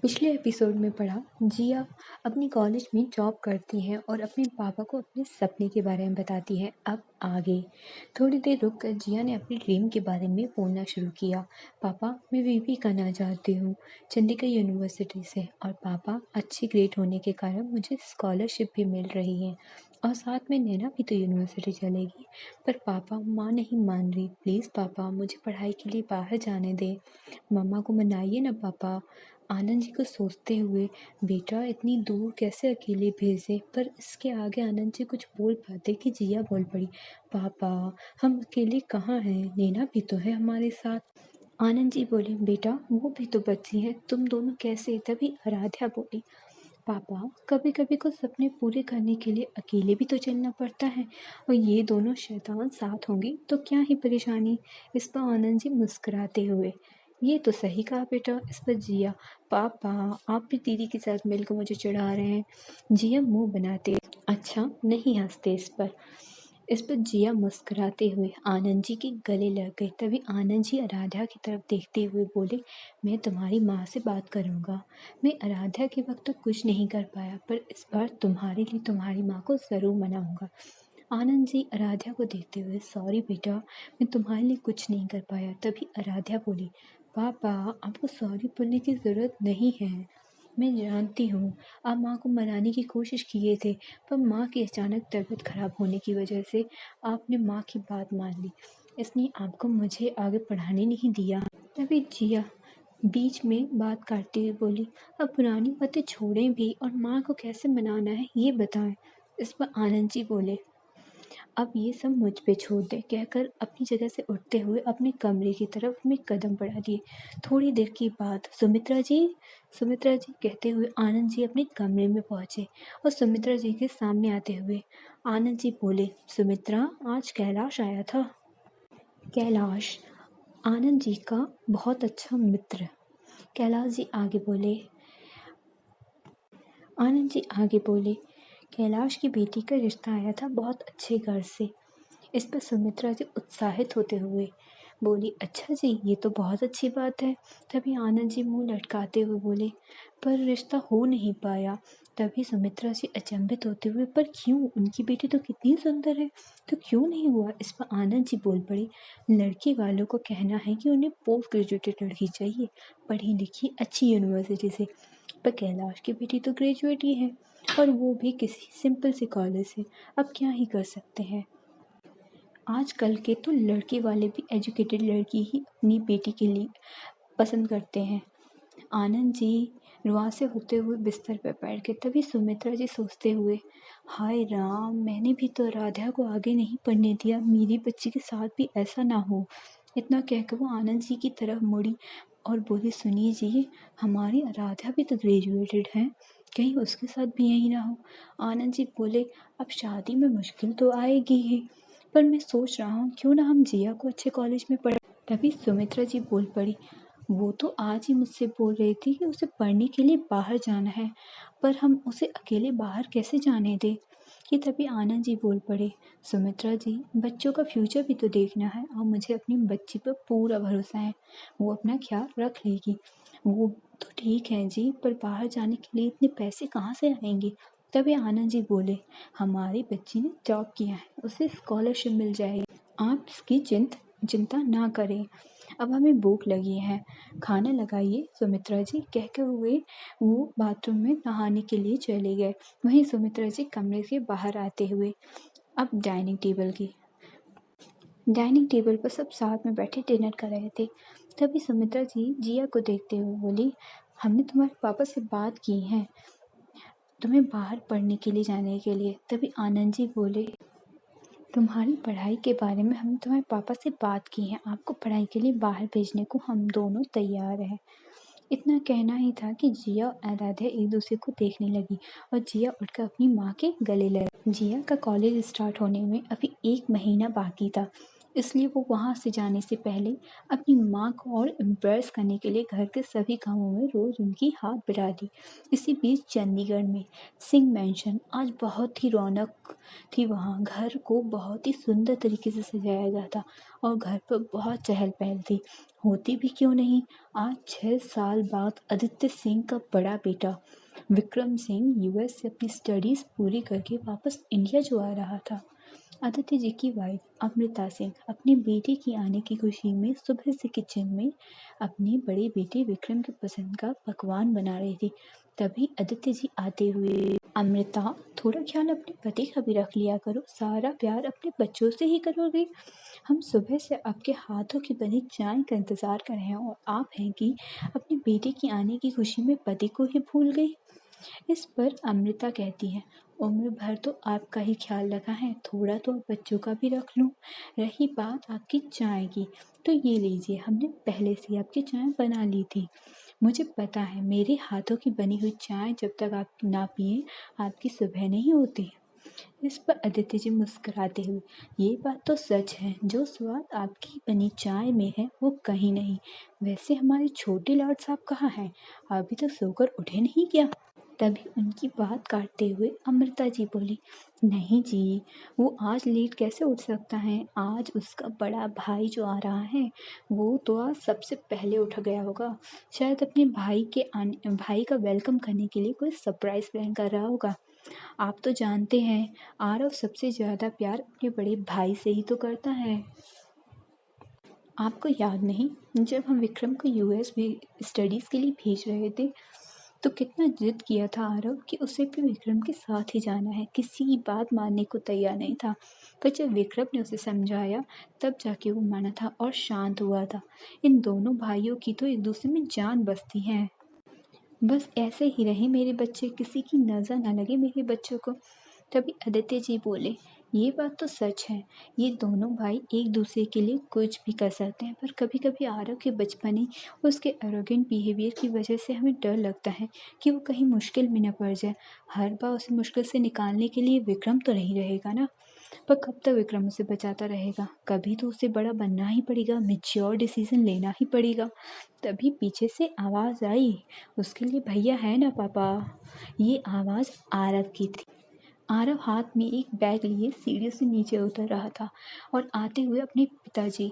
पिछले एपिसोड में पढ़ा जिया अपनी कॉलेज में जॉब करती हैं और अपने पापा को अपने सपने के बारे में बताती है। अब आगे थोड़ी देर रुक कर जिया ने अपनी ड्रीम के बारे में बोलना शुरू किया। पापा, मैं वीपी करना चाहती हूँ चंडीगढ़ यूनिवर्सिटी से, और पापा, अच्छी ग्रेड होने के कारण मुझे स्कॉलरशिप भी मिल रही है और साथ में नैना भी तो यूनिवर्सिटी चलेगी। पर पापा, माँ नहीं मान रही। प्लीज़ पापा, मुझे पढ़ाई के लिए बाहर जाने दें। मम्मा को मनाइए ना पापा। आनंद जी को सोचते हुए, बेटा इतनी दूर कैसे अकेले भेजे। पर इसके आगे आनंद जी कुछ बोल पाते कि जिया बोल पड़ी, पापा हम अकेले कहाँ हैं, नैना भी तो है हमारे साथ। आनंद जी बोले, बेटा वो भी तो बच्ची है, तुम दोनों कैसे। तभी आराध्या बोली, पापा कभी कभी कुछ सपने पूरे करने के लिए अकेले भी तो चलना पड़ता है, और ये दोनों शैतान साथ होंगी तो क्या ही परेशानी। इस पर आनंद जी मुस्कुराते हुए, ये तो सही कहा बेटा। इस पर जिया, पापा आप भी दीदी के साथ मिलकर मुझे चिढ़ा रहे हैं। जिया मुंह बनाते, अच्छा नहीं हंसते इस पर जिया मुस्कुराते हुए आनंद जी के गले लग गई। तभी आनंद जी आराध्या की तरफ देखते हुए बोले, मैं तुम्हारी माँ से बात करूँगा। मैं आराध्या के वक्त तो कुछ नहीं कर पाया, पर इस बार तुम्हारे लिए तुम्हारी माँ को ज़रूर मनाऊंगा। आनंद जी आराध्या को देखते हुए, सॉरी बेटा, मैं तुम्हारे लिए कुछ नहीं कर पाया। तभी आराध्या बोली, पापा आपको सॉरी बोलने की ज़रूरत नहीं है। मैं जानती हूँ आप माँ को मनाने की कोशिश किए थे, पर माँ की अचानक तबीयत खराब होने की वजह से आपने माँ की बात मान ली, इसलिए आपको मुझे आगे पढ़ाने नहीं दिया। तभी जिया बीच में बात काटते हुए बोली, अब पुरानी बातें छोड़ें भी और माँ को कैसे मनाना है ये बताएं। इस पर आनंद जी बोले, अब ये सब मुझ पे छोड़ दे, कहकर अपनी जगह से उठते हुए अपने कमरे की तरफ में कदम बढ़ा दिए। थोड़ी देर के बाद सुमित्रा जी कहते हुए आनंद जी अपने कमरे में पहुंचे और सुमित्रा जी के सामने आते हुए आनंद जी बोले, सुमित्रा आज कैलाश आया था। कैलाश आनंद जी का बहुत अच्छा मित्र। कैलाश जी आगे बोले आनंद जी आगे बोले, कैलाश की बेटी का रिश्ता आया था बहुत अच्छे घर से। इस पर सुमित्रा जी उत्साहित होते हुए बोली, अच्छा जी ये तो बहुत अच्छी बात है। तभी आनंद जी मुंह लटकाते हुए बोले, पर रिश्ता हो नहीं पाया। तभी सुमित्रा जी अचंभित होते हुए, पर क्यों, उनकी बेटी तो कितनी सुंदर है, तो क्यों नहीं हुआ। इस पर आनंद जी बोल पड़े, लड़की वालों को कहना है कि उन्हें पोस्ट ग्रेजुएटेड लड़की चाहिए, पढ़ी लिखी अच्छी यूनिवर्सिटी से। पर कैलाश की बेटी तो ग्रेजुएट ही है, और वो भी किसी सिंपल से कॉलेज से। अब क्या ही कर सकते हैं। आजकल के तो लड़के वाले भी एजुकेटेड लड़की ही अपनी बेटी के लिए पसंद करते हैं। आनंद जी रुआसे होते हुए बिस्तर पर बैठ गए। तभी सुमित्रा जी सोचते हुए, हाय राम, मैंने भी तो आराध्या को आगे नहीं पढ़ने दिया, मेरी बच्ची के साथ भी ऐसा ना हो। इतना कहकर वो आनंद जी की तरफ मुड़ी और बोली, सुनिए जी, हमारी आराध्या भी तो ग्रेजुएटेड है, कहीं उसके साथ भी यही ना हो। आनंद जी बोले, अब शादी में मुश्किल तो आएगी ही, पर मैं सोच रहा हूँ क्यों ना हम जिया को अच्छे कॉलेज में पढ़। तभी सुमित्रा जी बोल पड़ी, वो तो आज ही मुझसे बोल रही थी कि उसे पढ़ने के लिए बाहर जाना है, पर हम उसे अकेले बाहर कैसे जाने दें। कि तभी आनंद जी बोल पड़े, सुमित्रा जी बच्चों का फ्यूचर भी तो देखना है, और मुझे अपनी बच्ची पर पूरा भरोसा है, वो अपना ख्याल रख लेगी। वो तो ठीक है जी, पर बाहर जाने के लिए इतने पैसे कहाँ से आएंगे। तभी आनंद जी बोले, हमारी बच्ची ने जॉब किया है, उसे स्कॉलरशिप मिल जाएगी, आप इसकी चिंता ना करें। अब हमें भूख लगी है, खाना लगाइए सुमित्रा जी, कहते हुए वो बाथरूम में नहाने के लिए चले गए। वहीं सुमित्रा जी कमरे के बाहर आते हुए अब डाइनिंग टेबल पर सब साथ में बैठे डिनर कर रहे थे। तभी सुमित्रा जी जिया को देखते हुए बोली, हमने तुम्हारे पापा से बात की है तुम्हें बाहर पढ़ने के लिए जाने के लिए। तभी आनंद जी बोले, तुम्हारी पढ़ाई के बारे में हमने तुम्हारे पापा से बात की है, आपको पढ़ाई के लिए बाहर भेजने को हम दोनों तैयार हैं। इतना कहना ही था कि जिया और आराध्या एक दूसरे को देखने लगी और जिया उठकर अपनी माँ के गले लगी। जिया का कॉलेज स्टार्ट होने में अभी 1 महीना बाकी था। इसलिए वो वहाँ से जाने से पहले अपनी माँ को और इम्प्रेस करने के लिए घर के सभी कामों में रोज़ उनकी हाथ बटाती। इसी बीच चंडीगढ़ में सिंह मैंशन आज बहुत ही रौनक थी। वहाँ घर को बहुत ही सुंदर तरीके से सजाया गया था और घर पर बहुत चहल पहल थी। होती भी क्यों नहीं, आज 6 साल बाद आदित्य सिंह का बड़ा बेटा विक्रम सिंह यूएस से अपनी स्टडीज़ पूरी करके वापस इंडिया जो आ रहा था। आदित्य जी की वाइफ अमृता सिंह अपने बेटे के आने की खुशी में सुबह से किचन में अपने बड़े बेटे विक्रम की पसंद का पकवान बना रही थी। तभी आदित्य जी आते हुए, अमृता थोड़ा ख्याल अपने पति का भी रख लिया करो, सारा प्यार अपने बच्चों से ही करोगे। हम सुबह से आपके हाथों की बनी चाय का इंतजार कर रहे हैं और आप हैं कि अपने बेटे की आने की खुशी में पति को ही भूल गई। इस पर अमृता कहती है, उम्र भर तो आपका ही ख्याल रखा है, थोड़ा तो बच्चों का भी रख लूं। रही बात आपकी चाय की, तो ये लीजिए, हमने पहले से आपकी चाय बना ली थी। मुझे पता है मेरे हाथों की बनी हुई चाय जब तक आप ना पिए आपकी सुबह नहीं होती। इस पर आदित्य जी मुस्कुराते हुए, ये बात तो सच है, जो स्वाद आपकी बनी चाय में है वो कहीं नहीं। वैसे हमारे छोटे लॉर्ड साहब कहाँ हैं, अभी तक सोकर उठे नहीं क्या? तभी उनकी बात काटते हुए अमृता जी बोली, नहीं जी, वो आज लेट कैसे उठ सकता है, आज उसका बड़ा भाई जो आ रहा है वो तो आज सबसे पहले उठ गया होगा। शायद अपने भाई का वेलकम करने के लिए कोई सरप्राइज प्लान कर रहा होगा। आप तो जानते हैं आरव सबसे ज़्यादा प्यार अपने बड़े भाई से ही तो करता है। आपको याद नहीं, जब हम विक्रम को यूएस में स्टडीज़ के लिए भेज रहे थे तो कितना जिद किया था आरव कि उसे भी विक्रम के साथ ही जाना है, किसी बात मानने को तैयार नहीं था। पर जब विक्रम ने उसे समझाया तब जाके वो माना था और शांत हुआ था। इन दोनों भाइयों की तो एक दूसरे में जान बसती है। बस ऐसे ही रहे मेरे बच्चे, किसी की नज़र ना लगे मेरे बच्चों को। तभी आदित्य जी बोले, ये बात तो सच है, ये दोनों भाई एक दूसरे के लिए कुछ भी कर सकते हैं, पर कभी कभी आरव के बचपने उसके एरोगेंट बिहेवियर की वजह से हमें डर लगता है कि वो कहीं मुश्किल में न पड़ जाए। हर बार उसे मुश्किल से निकालने के लिए विक्रम तो नहीं रहेगा ना। पर कब तक विक्रम उसे बचाता रहेगा, कभी तो उसे बड़ा बनना ही पड़ेगा, मेच्योर डिसीजन लेना ही पड़ेगा। तभी पीछे से आवाज़ आई, उसके लिए भैया है ना पापा। ये आवाज़ आरव की थी। आरव हाथ में एक बैग लिए सीढ़ियों से नीचे उतर रहा था और आते हुए अपने पिताजी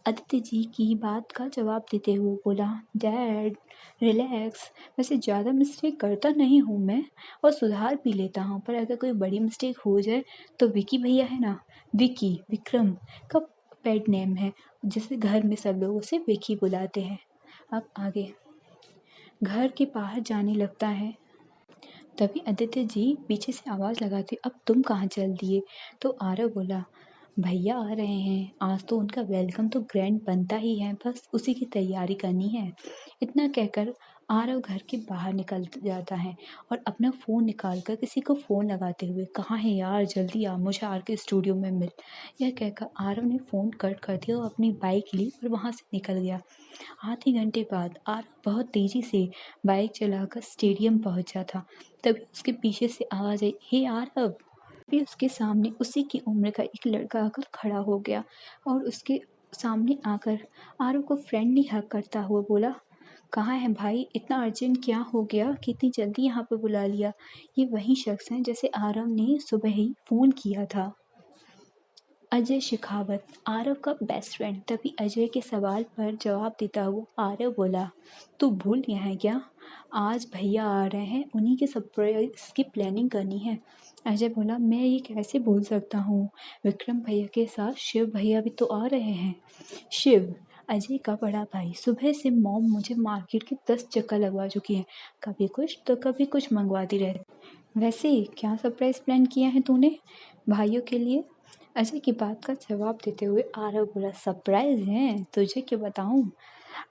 आदित्य जी की बात का जवाब देते हुए बोला, डैड रिलैक्स, वैसे ज़्यादा मिस्टेक करता नहीं हूँ मैं और सुधार भी लेता हूँ, पर अगर कोई बड़ी मिस्टेक हो जाए तो विकी भैया है ना, विकी विक्रम का पेट नेम है, जिसे घर में सब लोग उसे विकी बुलाते हैं। अब आगे घर के बाहर जाने लगता है, तभी आदित्य जी पीछे से आवाज़ लगाते, अब तुम कहाँ चल दिए? तो आरव बोला, भैया आ रहे हैं, आज तो उनका वेलकम तो ग्रैंड बनता ही है, बस उसी की तैयारी करनी है। इतना कहकर आरव घर के बाहर निकल जाता है और अपना फ़ोन निकाल कर किसी को फ़ोन लगाते हुए, कहाँ है यार, जल्दी आ, मुझे आर के स्टूडियो में मिल। यह कहकर आरव ने फ़ोन कट कर दिया और अपनी बाइक ली और वहाँ से निकल गया। आधे घंटे बाद आरव बहुत तेज़ी से बाइक चलाकर स्टेडियम पहुंचा था। तभी उसके पीछे से आवाज़ आई, हे आरव। तभी उसके सामने उसी की उम्र का एक लड़का आकर खड़ा हो गया और उसके सामने आकर आरव को फ्रेंडली हग करता हुआ बोला, कहाँ है भाई, इतना अर्जेंट क्या हो गया कि इतनी जल्दी यहाँ पर बुला लिया? ये वही शख्स हैं जैसे आरव ने सुबह ही फ़ोन किया था। अजय शेखावत, आरव का बेस्ट फ्रेंड। तभी अजय के सवाल पर जवाब देता हुआ आरव बोला, तू भूल गया है क्या, आज भैया आ रहे हैं, उन्हीं के सरप्राइज की प्लानिंग करनी है। अजय बोला, मैं ये कैसे भूल सकता हूँ, विक्रम भैया के साथ शिव भैया भी तो आ रहे हैं। शिव, अजय का बड़ा भाई। सुबह से मॉम मुझे मार्केट के 10 चक्कर लगवा चुकी है, कभी कुछ तो कभी कुछ मंगवाती रहती। वैसे क्या सरप्राइज प्लान किया है तूने भाइयों के लिए? अजय की बात का जवाब देते हुए आरव बोला, सरप्राइज है, तुझे क्या बताऊं,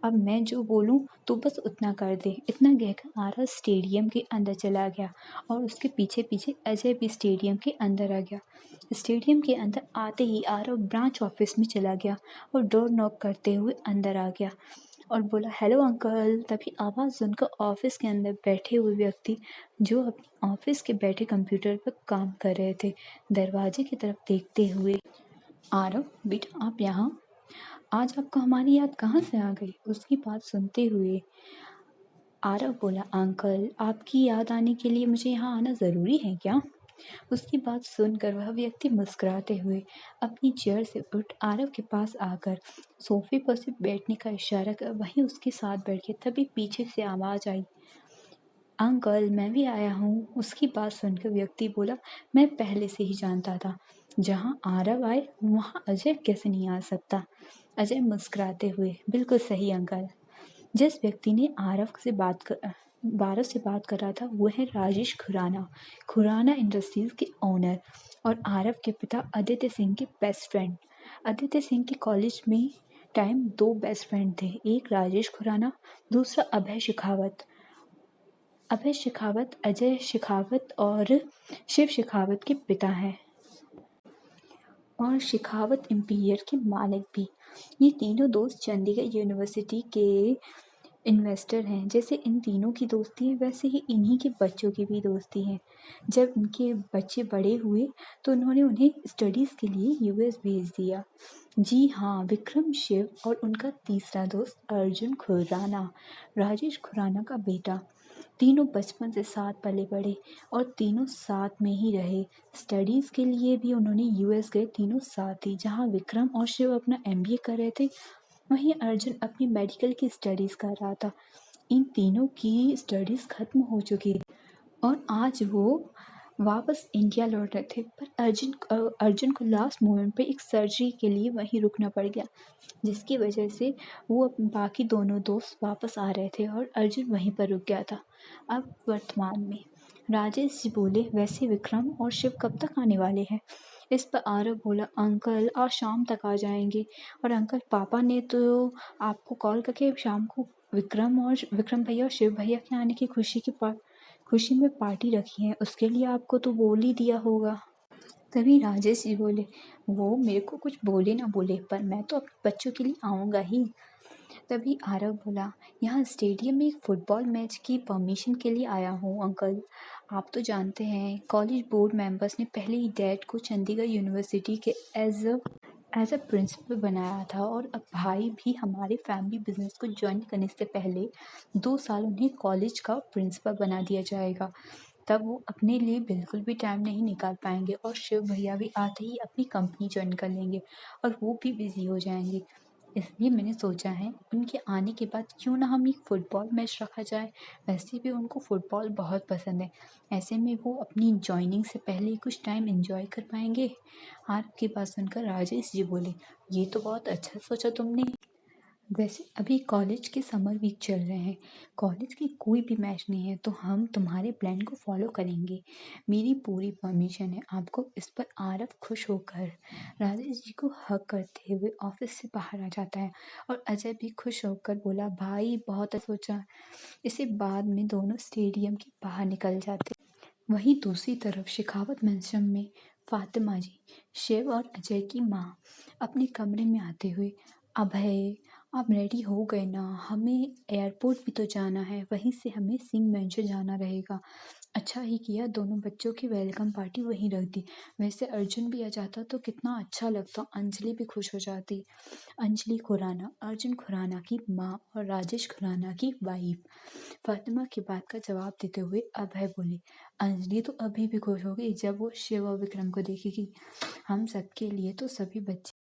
अब मैं जो बोलूं तू बस उतना कर दे। इतना कहकर आरव स्टेडियम के अंदर चला गया और उसके पीछे पीछे अजय भी स्टेडियम के अंदर आ गया। स्टेडियम के अंदर आते ही आरव ब्रांच ऑफिस में चला गया और डोर नॉक करते हुए अंदर आ गया और बोला, हेलो अंकल। तभी आवाज़ सुनकर ऑफिस के अंदर बैठे हुए व्यक्ति जो अपने ऑफिस के बैठे कंप्यूटर पर काम कर रहे थे, दरवाजे की तरफ देखते हुए आरव बेटा आप यहाँ, आज आपको हमारी याद कहाँ से आ गई? उसकी बात सुनते हुए आरव बोला, अंकल आपकी याद आने के लिए मुझे यहाँ आना ज़रूरी है क्या? उसकी बात सुनकर वह व्यक्ति मुस्कुराते हुए अपनी चेयर से उठ आरव के पास आकर सोफे पर से बैठने का इशारा कर वहीं उसके साथ बैठ गया। तभी पीछे से आवाज़ आई, अंकल मैं भी आया हूँ। उसकी बात सुनकर व्यक्ति बोला, मैं पहले से ही जानता था, जहाँ आरव आए वहाँ अजय कैसे नहीं आ सकता? अजय मुस्कुराते हुए, बिल्कुल सही अंकल। जिस व्यक्ति ने भारत से बात कर रहा था वो है राजेश खुराना, खुराना इंडस्ट्रीज के ओनर और आरव के पिता आदित्य सिंह के बेस्ट फ्रेंड। आदित्य सिंह के कॉलेज में टाइम दो बेस्ट फ्रेंड थे, एक राजेश खुराना, दूसरा अभय शेखावत। अभय शेखावत अजय शेखावत और शिव शेखावत के पिता हैं और शेखावत इंपीरियर के मालिक भी। ये तीनों दोस्त चंडीगढ़ यूनिवर्सिटी के इन्वेस्टर हैं। जैसे इन तीनों की दोस्ती है वैसे ही इन्हीं के बच्चों की भी दोस्ती है। जब इनके बच्चे बड़े हुए तो उन्होंने उन्हें स्टडीज़ के लिए यूएस भेज दिया। जी हाँ, विक्रम शिव और उनका तीसरा दोस्त अर्जुन खुराना, राजेश खुराना का बेटा। तीनों बचपन से साथ पले बड़े और तीनों साथ में ही रहे। स्टडीज़ के लिए भी उन्होंने यूएस गए तीनों साथ ही। जहाँ विक्रम और शिव अपना एमबीए कर रहे थे वहीं अर्जुन अपनी मेडिकल की स्टडीज़ कर रहा था। इन तीनों की स्टडीज़ ख़त्म हो चुकी थी और आज वो वापस इंडिया लौट रहे थे, पर अर्जुन को लास्ट मोमेंट पे एक सर्जरी के लिए वहीं रुकना पड़ गया, जिसकी वजह से वो बाकी दोनों दोस्त वापस आ रहे थे और अर्जुन वहीं पर रुक गया था। अब वर्तमान में राजेश जी बोले, वैसे विक्रम और शिव कब तक आने वाले हैं? इस पर आरव बोला, अंकल आज शाम तक आ जाएंगे। और अंकल पापा ने तो आपको कॉल करके शाम को विक्रम भैया और शिव भैया के आने की खुशी में पार्टी रखी है, उसके लिए आपको तो बोल ही दिया होगा। तभी राजेश जी बोले, वो मेरे को कुछ बोले ना बोले पर मैं तो अपने बच्चों के लिए आऊँगा ही। तभी आरव बोला, यहाँ स्टेडियम में एक फुटबॉल मैच की परमिशन के लिए आया हूँ अंकल। आप तो जानते हैं कॉलेज बोर्ड मेंबर्स ने पहले ही डैड को चंडीगढ़ यूनिवर्सिटी के एज अ प्रिंसिपल बनाया था और अब भाई भी हमारे फैमिली बिजनेस को ज्वाइन करने से पहले 2 साल उन्हें कॉलेज का प्रिंसिपल बना दिया जाएगा। तब वो अपने लिए बिल्कुल भी टाइम नहीं निकाल पाएंगे और शिव भैया भी आते ही अपनी कंपनी ज्वाइन कर लेंगे और वो भी बिजी हो जाएंगे। इसलिए मैंने सोचा है उनके आने के बाद क्यों ना हम एक फ़ुटबॉल मैच रखा जाए। वैसे भी उनको फ़ुटबॉल बहुत पसंद है, ऐसे में वो अपनी जॉइनिंग से पहले कुछ टाइम एंजॉय कर पाएंगे। आपकी बात सुनकर राजेश जी बोले, ये तो बहुत अच्छा सोचा तुमने। वैसे अभी कॉलेज के समर वीक चल रहे हैं, कॉलेज की कोई भी मैच नहीं है तो हम तुम्हारे प्लान को फॉलो करेंगे, मेरी पूरी परमिशन है आपको। इस पर आरव खुश होकर राजेश जी को हक करते हुए ऑफिस से बाहर आ जाता है और अजय भी खुश होकर बोला, भाई बहुत अच्छा सोचा। इसे बाद में दोनों स्टेडियम के बाहर निकल जाते। वहीं दूसरी तरफ शेखावत मैंशन में फातिमा जी, शिव और अजय की माँ, अपने कमरे में आते हुए, अभय आप रेडी हो गए ना? हमें एयरपोर्ट भी तो जाना है, वहीं से हमें सिंह मैंशन जाना रहेगा। अच्छा ही किया दोनों बच्चों की वेलकम पार्टी वहीं रख दी। वैसे अर्जुन भी आ जाता तो कितना अच्छा लगता, अंजलि भी खुश हो जाती। अंजलि खुराना अर्जुन खुराना की माँ और राजेश खुराना की वाइफ। फातिमा की बात का जवाब देते हुए अभय बोले, अंजलि तो अभी भी खुश होगी जब वो शिव और विक्रम को देखेगी। हम सबके लिए तो सभी बच्चे